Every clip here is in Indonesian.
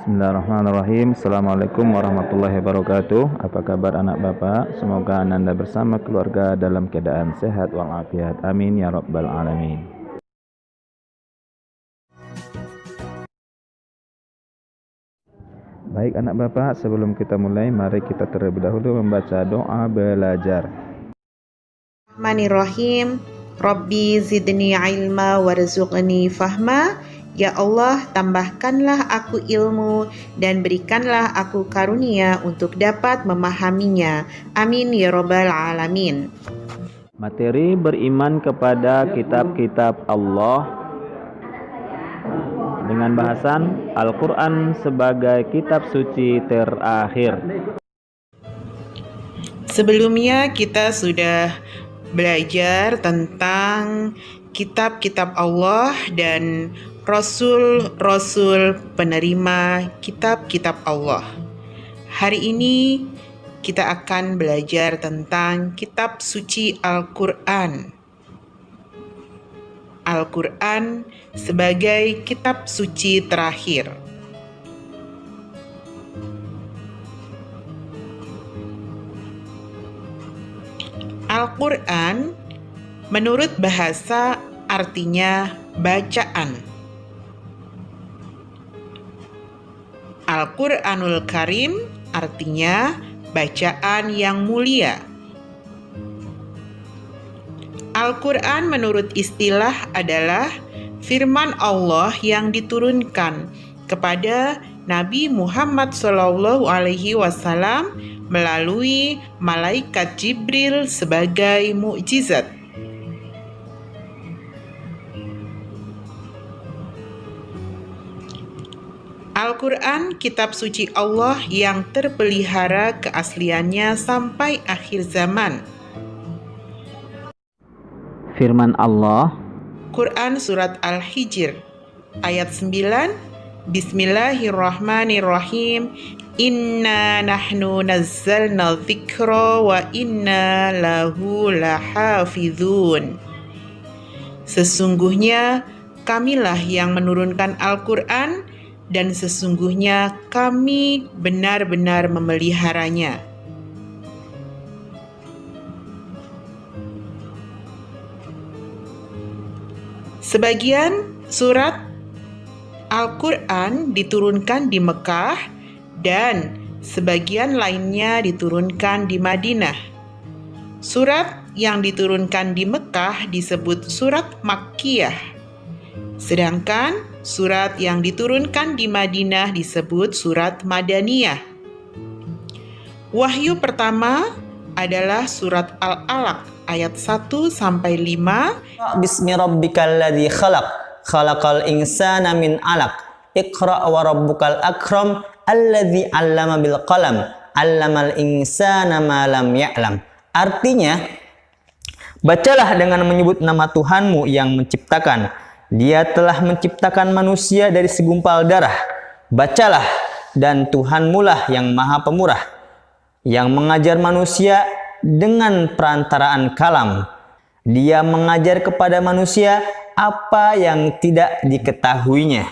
Bismillahirrahmanirrahim. Assalamualaikum warahmatullahi wabarakatuh. Apa kabar anak bapak? Semoga Anda bersama keluarga dalam keadaan sehat walafiat. Amin ya rabbal alamin. Baik anak bapak, sebelum kita mulai, mari kita terlebih dahulu membaca doa belajar. Bismillahirrahmanirrahim. Rabbi zidni ilma warzuqni fahma. Ya Allah, tambahkanlah aku ilmu dan berikanlah aku karunia untuk dapat memahaminya. Amin ya rabbal alamin. Materi beriman kepada kitab-kitab Allah dengan bahasan Al-Quran sebagai kitab suci terakhir. Sebelumnya kita sudah belajar tentang kitab-kitab Allah dan rasul-rasul penerima kitab-kitab Allah. Hari ini kita akan belajar tentang kitab suci Al-Quran. Al-Quran sebagai kitab suci terakhir. Al-Quran menurut bahasa artinya bacaan. Al-Quranul Karim artinya bacaan yang mulia. Al-Quran menurut istilah adalah firman Allah yang diturunkan kepada Nabi Muhammad SAW melalui malaikat Jibril sebagai mukjizat. Al-Quran kitab suci Allah yang terpelihara keasliannya sampai akhir zaman. Firman Allah, Quran Surat Al-Hijr ayat 9, Bismillahirrahmanirrahim. Inna nahnu nazzalna dzikra wa inna lahu lahafizun. Sesungguhnya kamilah yang menurunkan Al-Quran dan sesungguhnya kami benar-benar memeliharanya. Sebagian surat Al-Quran diturunkan di Mekah dan sebagian lainnya diturunkan di Madinah. Surat yang diturunkan di Mekah disebut surat Makkiyah, sedangkan surat yang diturunkan di Madinah disebut surat Madaniyah. Wahyu pertama adalah surat Al-Alaq ayat 1-5. Bismi rabbikal ladzi khalaq, khalaqal insana min 'alaq. Iqra wa rabbukal akram, alladzi 'allama bil qalam, 'allamal insana ma lam ya'lam. Artinya, bacalah dengan menyebut nama Tuhanmu yang menciptakan. Dia telah menciptakan manusia dari segumpal darah. Bacalah, dan Tuhanmu lah yang maha pemurah, yang mengajar manusia dengan perantaraan kalam. Dia mengajar kepada manusia apa yang tidak diketahuinya.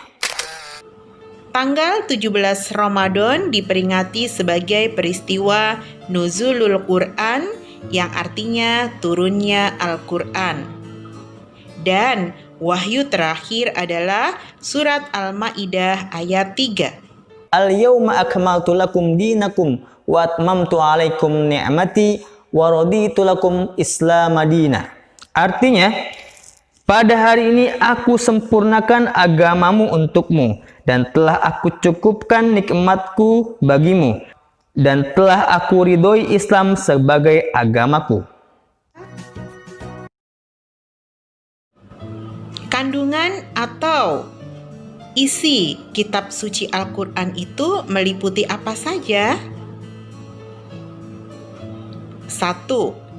Tanggal 17 Ramadan diperingati sebagai peristiwa Nuzulul Quran, yang artinya turunnya Al-Quran. Dan wahyu terakhir adalah surat Al-Maidah ayat 3. Al-yawma akmaltu lakum dinakum wa atmamtu alaikum ni'mati wa raditu lakum Islam madina. Artinya, pada hari ini aku sempurnakan agamamu untukmu dan telah aku cukupkan nikmatku bagimu dan telah aku ridhoi Islam sebagai agamaku. Kandungan atau isi kitab suci Al-Quran itu meliputi apa saja? 1.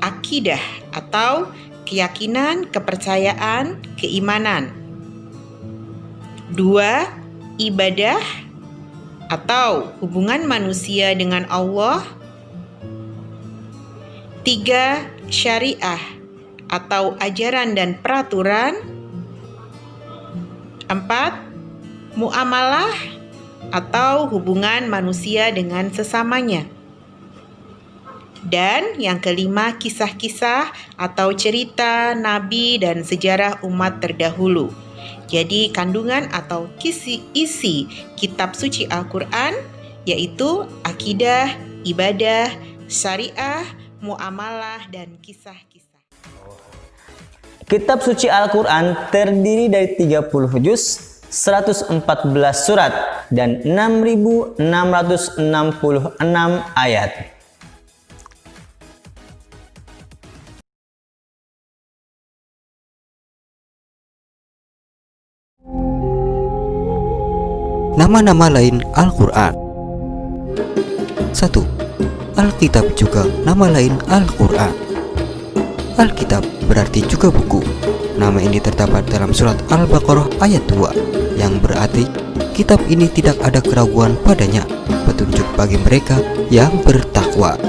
Akidah atau keyakinan, kepercayaan, keimanan. 2. Ibadah atau hubungan manusia dengan Allah. 3. Syariah atau ajaran dan peraturan. 4. Muamalah atau hubungan manusia dengan sesamanya. Dan yang kelima, kisah-kisah atau cerita nabi dan sejarah umat terdahulu. Jadi kandungan atau isi kitab suci Al-Quran yaitu akidah, ibadah, syariah, muamalah, dan kisah-kisah. Kitab suci Al-Quran terdiri dari 30 juz, 114 surat, dan 6.666 ayat. Nama-nama lain Al-Quran. 1. Alkitab juga nama lain Al-Quran. Alkitab berarti juga buku. Nama ini terdapat dalam surat Al-Baqarah ayat 2, yang berarti kitab ini tidak ada keraguan padanya, petunjuk bagi mereka yang bertakwa.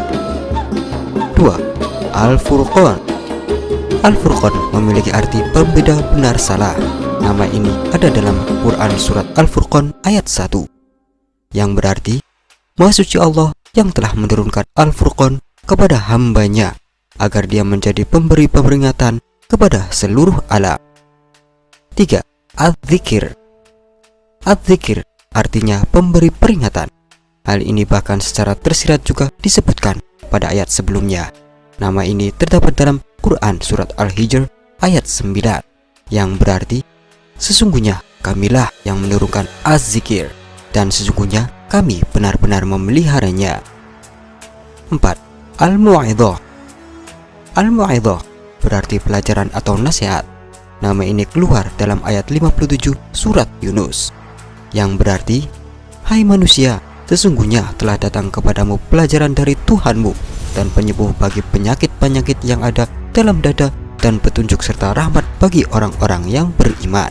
2. Al-Furqan. Al-Furqan memiliki arti pembeda benar salah. Nama ini ada dalam Quran surat Al-Furqan ayat 1, yang berarti Maha Suci Allah yang telah menurunkan Al-Furqan kepada hambanya agar dia menjadi pemberi peringatan kepada seluruh alam. 3. Adz-Dzikir. Adz-Dzikir artinya pemberi peringatan. Hal ini bahkan secara tersirat juga disebutkan pada ayat sebelumnya. Nama ini terdapat dalam Quran surat Al-Hijr ayat 9, yang berarti sesungguhnya kamilah yang menurunkan Az-Zikir, dan sesungguhnya kami benar-benar memeliharanya. 4. Al-Mu'idhah. Al-Mu'idhah berarti pelajaran atau nasihat. Nama ini keluar dalam ayat 57 surat Yunus, yang berarti, hai manusia, sesungguhnya telah datang kepadamu pelajaran dari Tuhanmu dan penyembuh bagi penyakit-penyakit yang ada dalam dada dan petunjuk serta rahmat bagi orang-orang yang beriman.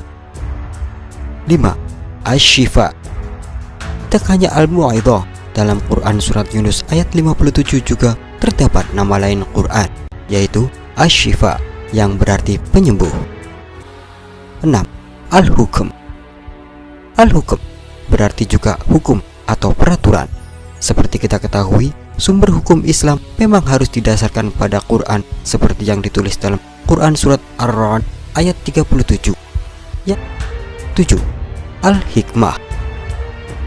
5. Asy-Syifa. Tak hanya Al-Mu'idhah, dalam Quran surat Yunus ayat 57 juga terdapat nama lain Quran, yaitu Asy-Syifa, yang berarti penyembuh. 6. Al-Hukm. Al-Hukm berarti juga hukum atau peraturan. Seperti kita ketahui, sumber hukum Islam memang harus didasarkan pada Quran seperti yang ditulis dalam Quran surat Ar-Ra'd ayat 37. Ya. 7. Al-Hikmah.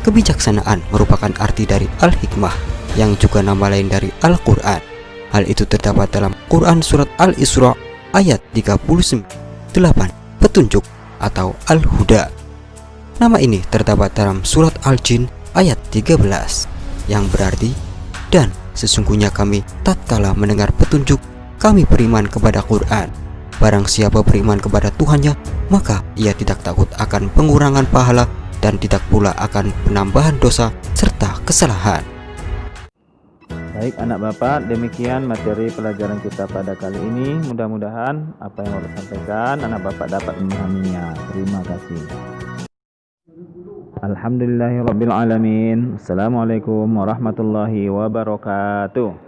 Kebijaksanaan merupakan arti dari Al-Hikmah, yang juga nama lain dari Al-Quran. Hal itu terdapat dalam Quran surat Al-Isra ayat 38, petunjuk atau Al-Huda. Nama ini terdapat dalam surat Al-Jin ayat 13, yang berarti, dan sesungguhnya kami tatkala mendengar petunjuk, kami beriman kepada Quran. Barang siapa beriman kepada Tuhannya, maka ia tidak takut akan pengurangan pahala dan tidak pula akan penambahan dosa serta kesalahan. Baik anak bapak, demikian materi pelajaran kita pada kali ini. Mudah-mudahan apa yang saya sampaikan anak bapak dapat memahaminya. Terima kasih. Alhamdulillahirabbil alamin. Assalamualaikum warahmatullahi wabarakatuh.